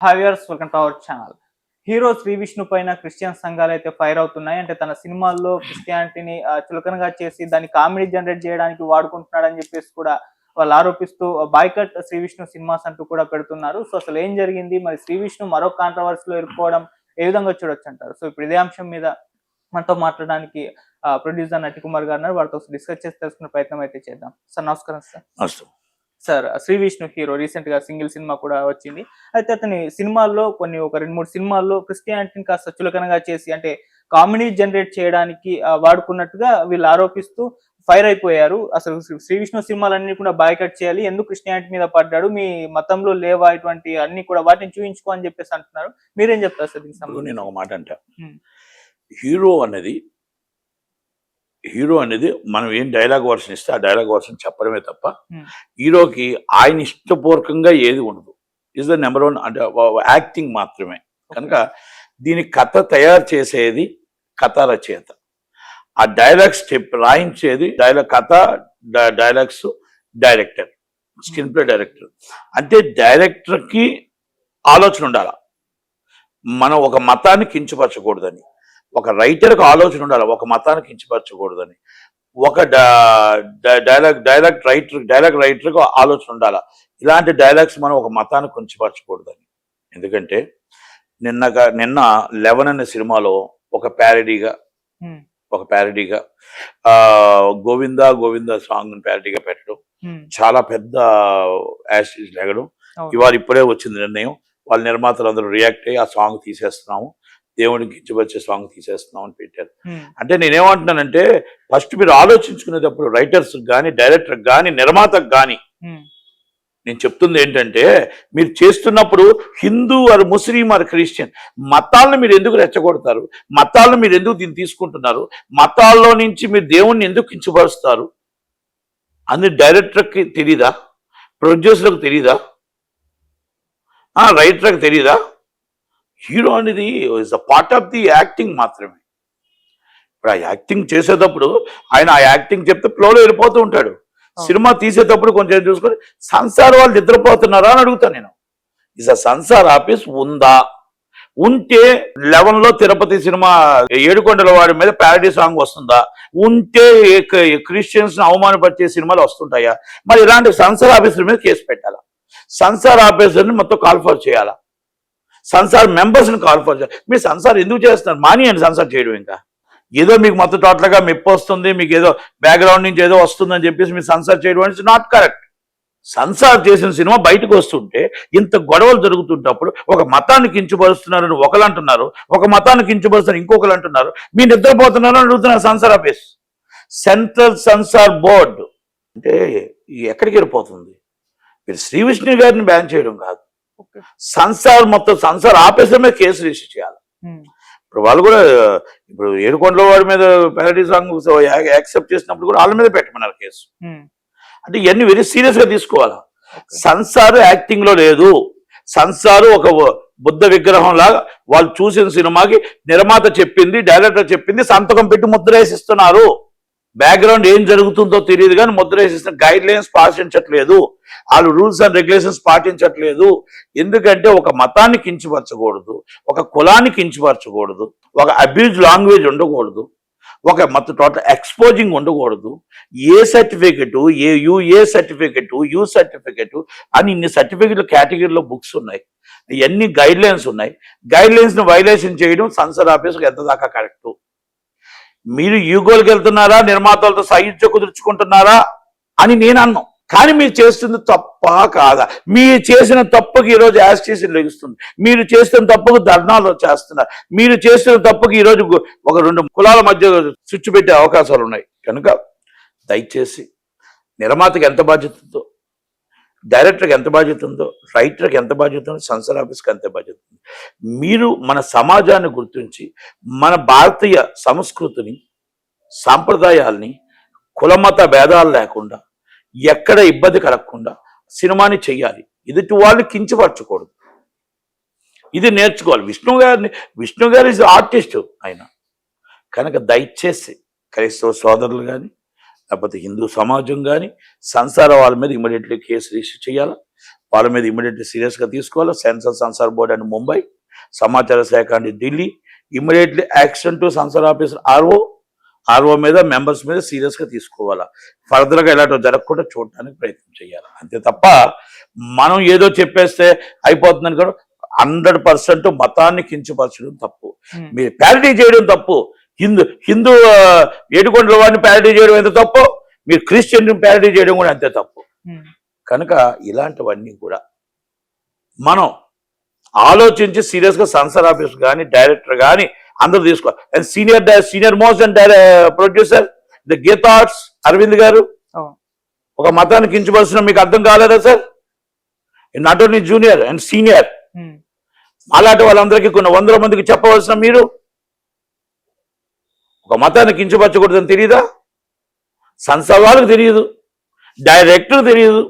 Hi viewers, welcome to our channel. Hero Sree Vishnu పైన Christian సంఘాలు అయితే ఫైర్ అవుతున్నాయి. అంటే తన సినిమాల్లో క్రిస్టియానిటీని చులకనగా చేసి దాన్ని కామెడీ జనరేట్ చేయడానికి వాడుకుంటున్నాడని చెప్పేసి కూడా వాళ్ళు ఆరోపిస్తూ బాయ్కట్ శ్రీ విష్ణు సినిమాస్ అంటూ కూడా పెడుతున్నారు. సో అసలు ఏం జరిగింది, మరి శ్రీ విష్ణు మరో కాంట్రవర్సీలో ఇరుక్కోవడం ఏ విధంగా చూడొచ్చు అంటారు? సో ఇప్పుడు ఇదే అంశం మీద మనతో మాట్లాడడానికి ప్రొడ్యూసర్ నటికుమార్ గారు ఉన్నారు. వారితో డిస్కస్ చేసి తెలుసుకునే ప్రయత్నం అయితే చేద్దాం. సార్ నమస్కారం. Sir Sree Vishnu hero recent గా సింగిల్ సినిమా కూడా వచ్చింది. అయితే అతని సినిమాల్లో ఒక 2-3 సినిమాల్లో క్రిస్టియానిటీని కాస్త చులకనగా చేసి అంటే కామెడీ జనరేట్ చేయడానికి వాడుకున్నట్టుగా వీళ్ళు ఆరోపిస్తూ ఫైర్ అయిపోయారు. అసలు శ్రీ విష్ణు సినిమాలన్నీ కూడా బాయ్కట్ చేయాలి, ఎందుకు క్రిస్టియానిటీ మీద పడ్డాడు, మీ మతంలో లేవా ఇటువంటి అన్ని కూడా, వాటిని చూపించుకో అని చెప్పేసి అంటున్నారు. మీరేం చెప్తారు సార్ దీనికి సంబంధించి? నేను ఒక మాట అంటా, హీరో అనేది మనం ఏం డైలాగ్ వర్షన్ ఇస్తే ఆ డైలాగ్ వర్షన్ చెప్పడమే తప్ప హీరోకి ఆయన ఇష్టపూర్వకంగా ఏది ఉండదు. ఇస్ ద నెంబర్ 1 అంటే యాక్టింగ్ మాత్రమే. కనుక దీని కథ తయారు చేసేది కథ రచయిత, ఆ డైలాగ్ స్టెప్ రాయించేది dialogues director, screenplay director. అంటే డైరెక్టర్కి ఆలోచన ఉండాలి, మనం ఒక మతాన్ని కించపరచకూడదని. ఒక రైటర్కి ఆలోచన ఉండాలి, ఒక మతాన్ని కించపరచకూడదని. ఒక డైలాగ్ రైటర్కి ఆలోచన ఉండాలి, ఇలాంటి డైలాగ్స్ మనం ఒక మతాన్ని కించపరచకూడదని. ఎందుకంటే నిన్న 11 అనే సినిమాలో ఒక ప్యారడీగా గోవిందా గోవిందా సాంగ్ ప్యారడీగా పెట్టడం, చాలా పెద్ద యాసిడ్ లేగడం. ఇవాళ ఇప్పుడే వచ్చింది నిర్ణయం, వాళ్ళ నిర్మాతలు అందరూ రియాక్ట్ అయ్యి ఆ సాంగ్ తీసేస్తున్నాము, దేవుడికి కించపరిచే సాంగ్ తీసేస్తున్నాం అని పెట్టారు. అంటే నేనేమంటున్నానంటే, ఫస్ట్ మీరు ఆలోచించుకునేటప్పుడు రైటర్స్ కానీ, డైరెక్టర్ కానీ, నిర్మాతకు కానీ నేను చెప్తుంది ఏంటంటే, మీరు చేస్తున్నప్పుడు Hindu or Muslim or Christian మతాలను మీరు ఎందుకు రెచ్చగొడతారు? మతాలను మీరు ఎందుకు దీన్ని తీసుకుంటున్నారు? మతాల్లో నుంచి మీరు దేవుణ్ణి ఎందుకు కించపరుస్తారు అని డైరెక్టర్కి తెలీదా? ప్రొడ్యూసర్కి తెలీదా? రైటర్కి తెలీదా? హీరో అనేది is a part of the acting మాత్రమే. ఇప్పుడు ఆ యాక్టింగ్ చేసేటప్పుడు ఆయన ఆ యాక్టింగ్ చెప్తే ఫ్లోలో వెళ్ళిపోతూ ఉంటాడు. సినిమా తీసేటప్పుడు కొంచెం చూసుకొని సంసార్ వాళ్ళు నిద్రపోతున్నారా అని అడుగుతాను నేను. ఇస్ అ సెన్సార్ ఆఫీస్ ఉందా? ఉంటే 11లో తిరుపతి సినిమా ఏడుకొండల వాడి మీద ప్యారడీ సాంగ్ వస్తుందా? ఉంటే క్రిస్టియన్స్ అవమానపరిచే సినిమాలు వస్తుంటాయా? మరి ఇలాంటి సెన్సార్ ఆఫీసర్ మీద కేసు పెట్టాలా? సెన్సార్ ఆఫీసర్ని మొత్తం కాల్ఫర్ చేయాలా? సెన్సార్ మెంబర్స్ని కాల్ఫర్ చేయాలి. మీరు సెన్సార్ ఎందుకు చేస్తున్నారు? మానేయండి సెన్సార్ చేయడం. ఇంకా ఏదో మీకు మొత్తం టోటల్గా మెప్పు వస్తుంది, మీకు ఏదో బ్యాక్గ్రౌండ్ నుంచి ఏదో వస్తుందని చెప్పేసి మీరు సెన్సార్ చేయడం అనేది నాట్ కరెక్ట్. సెన్సార్ చేసిన సినిమా బయటకు వస్తుంటే ఇంత గొడవలు జరుగుతుంటప్పుడు ఒక మతాన్ని కించపరుస్తున్నారని ఒకరు అంటున్నారు, ఒక మతాన్ని కించపరుస్తున్నారు ఇంకొకరు అంటున్నారు. మీరు నిద్రపోతున్నారు అని అడుగుతున్నారు censor office. Central censor board అంటే ఎక్కడికి వెళ్ళిపోతుంది? మీరు శ్రీ విష్ణు గారిని బ్యాన్ చేయడం కాదు, సెన్సార్ మొత్తం సెన్సార్ ఆఫీసర్ మీద కేసు రిజిస్టర్ చేయాలి. ఇప్పుడు వాళ్ళు కూడా ఇప్పుడు ఏడుకొండల వాడి మీద ప్యారడీ సాంగ్ యాక్సెప్ట్ చేసినప్పుడు కూడా వాళ్ళ మీద పెట్టమన్నారు కేసు. అంటే ఇవన్నీ వెరీ సీరియస్ గా తీసుకోవాలా. సెన్సార్ యాక్టింగ్ లో లేదు. సెన్సార్ ఒక బుద్ధ విగ్రహం లాగా వాళ్ళు చూసిన సినిమాకి నిర్మాత చెప్పింది, డైరెక్టర్ చెప్పింది, సంతకం పెట్టి ముద్ర వేసిస్తున్నారు. బ్యాక్గ్రౌండ్ ఏం జరుగుతుందో తెలియదు కానీ ముద్ర వేసిస్తున్న గైడ్ లైన్స్ పాటించట్లేదు, వాళ్ళు రూల్స్ అండ్ రెగ్యులేషన్స్ పాటించట్లేదు. ఎందుకంటే ఒక మతాన్ని కించపరచకూడదు, ఒక కులాన్ని కించపరచకూడదు, ఒక అబ్యూజ్ లాంగ్వేజ్ ఉండకూడదు, ఒక మత టోటల్ ఎక్స్పోజింగ్ ఉండకూడదు. A certificate, A certificate, U certificate అని ఇన్ని సర్టిఫికెట్లు కేటగిరీలో బుక్స్ ఉన్నాయి, ఇవన్నీ గైడ్ లైన్స్ ఉన్నాయి. గైడ్ లైన్స్ ని వైలేషన్ చేయడం సెన్సార్ ఆఫీస్కి ఎంత దాకా కరెక్ట్? మీరు యూగోల్కి వెళ్తున్నారా, నిర్మాతలతో సాహిత్యం కుదుర్చుకుంటున్నారా అని నేను అన్నాను. కానీ మీరు చేస్తుంది తప్ప కాదా? మీరు చేసిన తప్పుకి ఈరోజు యాస్టీసీ లెగుస్తుంది, మీరు చేస్తున్న తప్పుకు ధర్నాలు చేస్తున్నారు, మీరు చేస్తున్న తప్పుకి ఈరోజు ఒక 2 కులాల మధ్య స్విచ్ పెట్టే అవకాశాలు ఉన్నాయి. కనుక దయచేసి నిర్మాతకి ఎంత బాధ్యత ఉందో, డైరెక్టర్కి ఎంత బాధ్యత ఉందో, రైటర్కి ఎంత బాధ్యత ఉందో, సెన్సార్ ఆఫీస్కి ఎంత బాధ్యత ఉంది. మీరు మన సమాజాన్ని గుర్తించి మన భారతీయ సంస్కృతిని, సాంప్రదాయాల్ని, కులమత భేదాలు లేకుండా, ఎక్కడ ఇబ్బంది కలగకుండా సినిమాని చెయ్యాలి. ఎదుటి వాళ్ళు కించపరచకూడదు, ఇది నేర్చుకోవాలి. విష్ణు గారు ఇస్ ఆర్టిస్ట్ ఆయన. కనుక దయచేసి క్రైస్తవ సోదరులు కానీ లేకపోతే హిందూ సమాజం కానీ సెన్సార్ వాళ్ళ మీద ఇమీడియట్లీ కేసు రిజిస్టర్ చేయాలా. వాళ్ళ మీద ఇమీడియట్లీ సీరియస్గా తీసుకోవాలి. Censor censor board and Mumbai, సమాచార శాఖ and Delhi, immediately action to censor officer RO మీద మెంబర్స్ మీద సీరియస్గా తీసుకోవాలా. ఫర్దర్గా ఇలాంటివి జరగకుండా చూడటానికి ప్రయత్నం చేయాలి. అంతే తప్ప మనం ఏదో చెప్పేస్తే అయిపోతుందని కూడా 100% మతాన్ని కించపరచడం తప్పు. మీరు ప్యారిటీ చేయడం తప్పు. హిందూ ఏడుకొండల వాడిని ప్యారిటీ చేయడం ఎంత తప్పు, మీరు క్రిస్టియన్ ప్యారిటీ చేయడం కూడా అంతే తప్పు. కనుక ఇలాంటివన్నీ కూడా మనం ఆలోచించి సీరియస్గా సెన్సార్ ఆఫీస్ కానీ డైరెక్టర్ కానీ అందరూ తీసుకోవాలి. And senior most and producer the Geetha Arts Aravind గారు ఒక మతాన్ని కించపరచడం మీకు అర్థం కాలేదా sir? Not only junior and senior, అలాంటి వాళ్ళందరికీ కొన్ని 100 మందికి చెప్పవలసిన మీరు ఒక మతాన్ని కించపరచకూడదని తెలియదా? సెన్సార్ వాళ్ళకి తెలియదు, డైరెక్టర్ తెలియదు,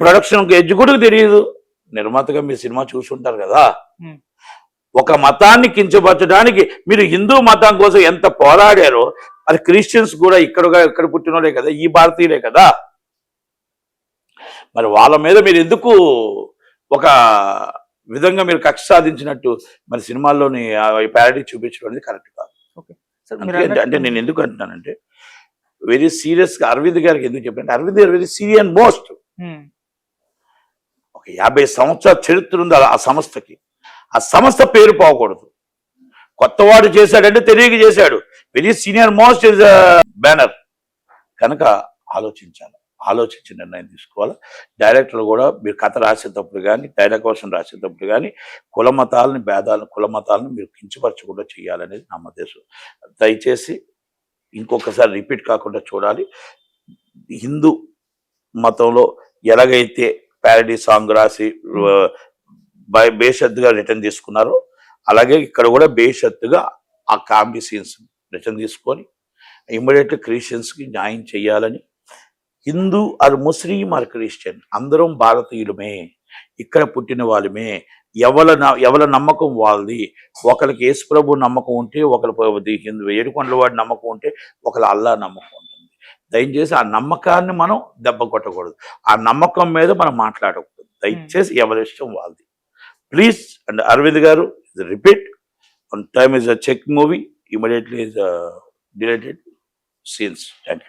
ప్రొడక్షన్ ఎగ్జిక్యూటివ్ తెలియదు, నిర్మాతగా మీ సినిమా చూసుంటారు కదా. ఒక మతాన్ని కించపరచడానికి మీరు హిందూ మతం కోసం ఎంత పోరాడారో అది క్రిస్టియన్స్ కూడా ఇక్కడ పుట్టినోలే కదా, ఈ భారతీయులే కదా. మరి వాళ్ళ మీద మీరు ఎందుకు ఒక విధంగా మీరు కక్ష సాధించినట్టు మరి సినిమాల్లోని ప్యారడీ చూపించడం అనేది కరెక్ట్ కాదు. అంటే నేను ఎందుకు అంటున్నానంటే వెరీ సీరియస్గా అరవింద్ గారికి ఎందుకు చెప్పానంటే అరవింద్ గారు వెరీ సీరియస్ మోస్ట్. ఒక 50 సంవత్సరాల చరిత్ర ఉంది ఆ సంస్థకి. ఆ సంస్థ పేరు పోకూడదు. కొత్తవాడు చేశాడంటే తెలియక చేశాడు. Very senior most is banner. కనుక ఆలోచించి నిర్ణయం తీసుకోవాలి. డైరెక్టర్లు కూడా మీరు కథ రాసేటప్పుడు కానీ డైలాగ్ వర్షన్ రాసేటప్పుడు కానీ కుల మతాలను మీరు కించపరచకుండా చేయాలనేది నా ఉద్దేశం. దయచేసి ఇంకొకసారి రిపీట్ కాకుండా చూడాలి. హిందూ మతంలో ఎలాగైతే ప్యారడీ సాంగ్ రాసి బేషత్తుగా రిటర్న్ తీసుకున్నారో అలాగే ఇక్కడ కూడా బేషత్తుగా ఆ కామెడీ సీన్స్ రిటర్న్ తీసుకొని ఇమ్మీడియట్గా క్రిస్టియన్స్కి న్యాయం చేయాలని. Hindu or Muslim or Christian అందరం భారతీయులమే, ఇక్కడ పుట్టిన వాళ్ళమే. ఎవరి నమ్మకం వాళ్ళది. ఒకరికి యేసు ప్రభు నమ్మకం ఉంటే ఒకరి హిందూ ఏడుకొండల వాడి నమ్మకం ఉంటే ఒకరి అల్లా నమ్మకం ఉంటుంది. దయచేసి ఆ నమ్మకాన్ని మనం దెబ్బ కొట్టకూడదు, ఆ నమ్మకం మీద మనం మాట్లాడకూడదు. దయచేసి ఎవరి ఇష్టం వాళ్ళది. ప్లీజ్. అండ్ అరవింద్ గారు repeat on time is a check movie, immediately is deleted scenes. Thank you.